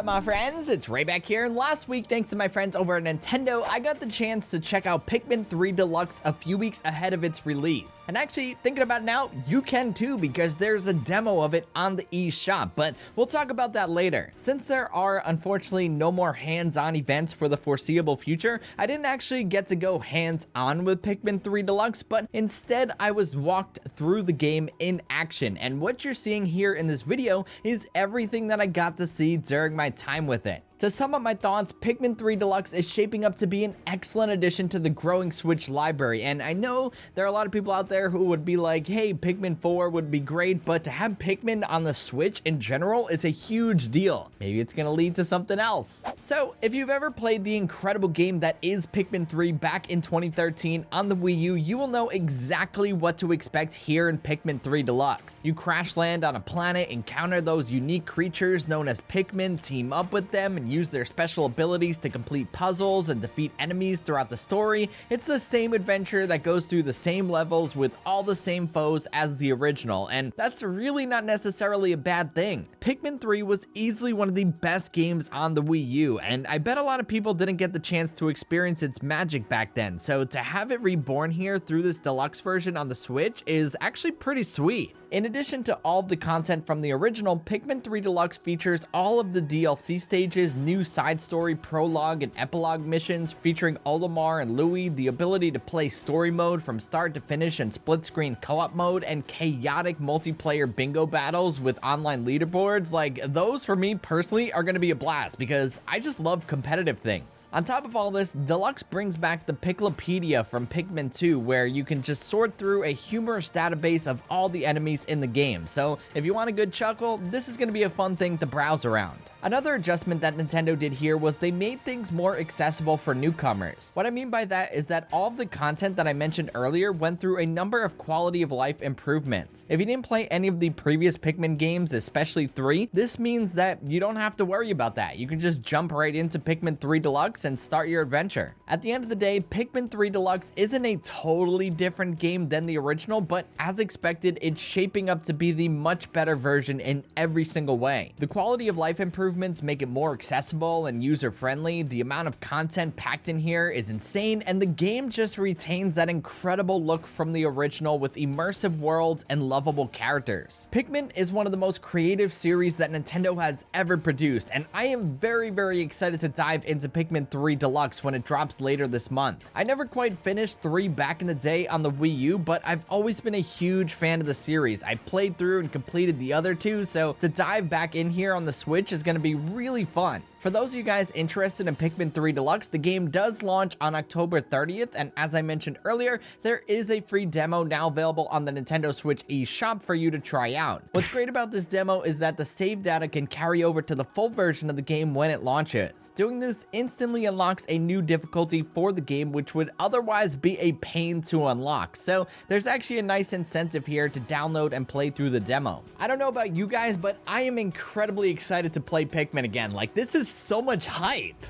up, my friends? It's Ray back here, and last week, thanks to my friends over at Nintendo, I got the chance to check out Pikmin 3 Deluxe a few weeks ahead of its release. And actually, thinking about it now, you can too, because there's a demo of it on the eShop, but we'll talk about that later. Since there are, unfortunately, no more hands-on events for the foreseeable future, I didn't actually get to go hands-on with Pikmin 3 Deluxe, but instead, I was walked through the game in action, and what you're seeing here in this video is everything that I got to see during my time with it. To sum up my thoughts, Pikmin 3 Deluxe is shaping up to be an excellent addition to the growing Switch library, and I know there are a lot of people out there who would be like, hey, Pikmin 4 would be great, but to have Pikmin on the Switch in general is a huge deal. Maybe it's gonna lead to something else. So, if you've ever played the incredible game that is Pikmin 3 back in 2013 on the Wii U, you will know exactly what to expect here in Pikmin 3 Deluxe. You crash land on a planet, encounter those unique creatures known as Pikmin, team up with them, and use their special abilities to complete puzzles and defeat enemies throughout the story. It's the same adventure that goes through the same levels with all the same foes as the original, and that's really not necessarily a bad thing. Pikmin 3 was easily one of the best games on the Wii U, and I bet a lot of people didn't get the chance to experience its magic back then, so to have it reborn here through this deluxe version on the Switch is actually pretty sweet. In addition to all of the content from the original, Pikmin 3 Deluxe features all of the DLC stages, new side story, prologue, and epilogue missions featuring Olimar and Louie, the ability to play story mode from start to finish and split-screen co-op mode, and chaotic multiplayer bingo battles with online leaderboards. Like, those for me personally are going to be a blast because I just love competitive things. On top of all this, Deluxe brings back the Piklopedia from Pikmin 2, where you can just sort through a humorous database of all the enemies in the game. So if you want a good chuckle, this is going to be a fun thing to browse around. Another adjustment that Nintendo did here was they made things more accessible for newcomers. What I mean by that is that all of the content that I mentioned earlier went through a number of quality of life improvements. If you didn't play any of the previous Pikmin games, especially 3, this means that you don't have to worry about that. You can just jump right into Pikmin 3 Deluxe and start your adventure. At the end of the day, Pikmin 3 Deluxe isn't a totally different game than the original, but as expected, it's shaping up to be the much better version in every single way. The quality of life improvements make it more accessible and user-friendly. The amount of content packed in here is insane, and the game just retains that incredible look from the original with immersive worlds and lovable characters. Pikmin is one of the most creative series that Nintendo has ever produced, and I am very excited to dive into Pikmin 3 Deluxe when it drops later this month. I never quite finished 3 back in the day on the Wii U, but I've always been a huge fan of the series. I played through and completed the other 2, so to dive back in here on the Switch is going to be really fun. For those of you guys interested in Pikmin 3 Deluxe, the game does launch on October 30th, and as I mentioned earlier, there is a free demo now available on the Nintendo Switch eShop for you to try out. What's great about this demo is that the save data can carry over to the full version of the game when it launches. Doing this instantly unlocks a new difficulty for the game, which would otherwise be a pain to unlock, so there's actually a nice incentive here to download and play through the demo. I don't know about you guys, but I am incredibly excited to play Pikmin again. Like, this is so much hype.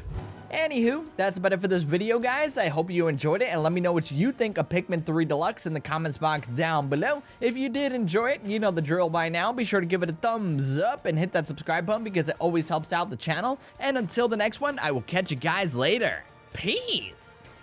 Anywho, that's about it for this video, guys. I hope you enjoyed it, and let me know what you think of Pikmin 3 Deluxe in the comments box down below. If you did enjoy it, you know the drill by now. Be sure to give it a thumbs up and hit that subscribe button because it always helps out the channel. And until the next one, I will catch you guys later. Peace!